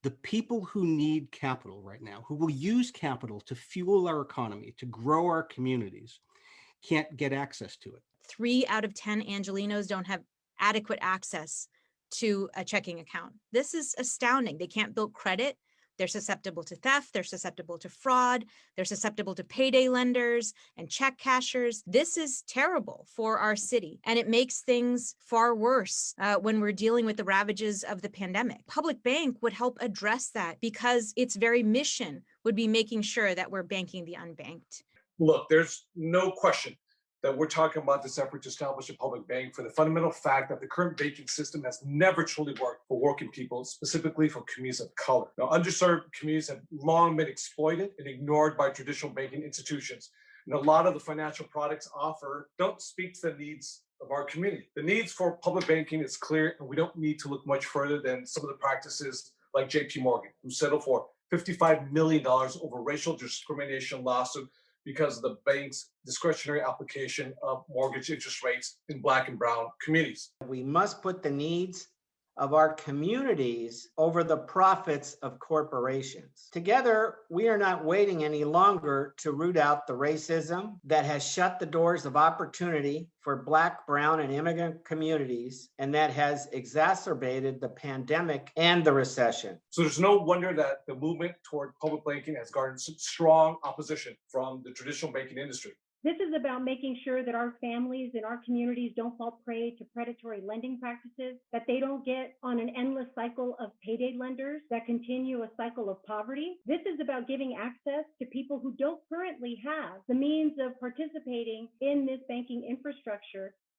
The people who need capital right now, who will use capital to fuel our economy, to grow our communities, can't get access to it. 3 out of 10 Angelenos don't have adequate access to a checking account. This is astounding. They can't build credit. They're susceptible to theft. They're susceptible to fraud. They're susceptible to payday lenders and check cashers. This is terrible for our city, and it makes things far worse when we're dealing with the ravages of the pandemic. Public Bank would help address that because its very mission would be making sure that we're banking the unbanked. Look, there's no question that we're talking about this effort to establish a public bank for the fundamental fact that the current banking system has never truly worked for working people, specifically for communities of color. Now, underserved communities have long been exploited and ignored by traditional banking institutions. And a lot of the financial products offered don't speak to the needs of our community. The needs for public banking is clear, and we don't need to look much further than some of the practices like JP Morgan, who settled for $55 million over racial discrimination lawsuit because of the bank's discretionary application of mortgage interest rates in Black and brown communities. We must put the needs of our communities over the profits of corporations. Together, we are not waiting any longer to root out the racism that has shut the doors of opportunity for Black, brown, and immigrant communities, and that has exacerbated the pandemic and the recession. So there's no wonder that the movement toward public banking has garnered some strong opposition from the traditional banking industry. This is about making sure that our families and our communities don't fall prey to predatory lending practices, that they don't get on an endless cycle of payday lenders that continue a cycle of poverty. This is about giving access to people who don't currently have the means of participating in this banking infrastructure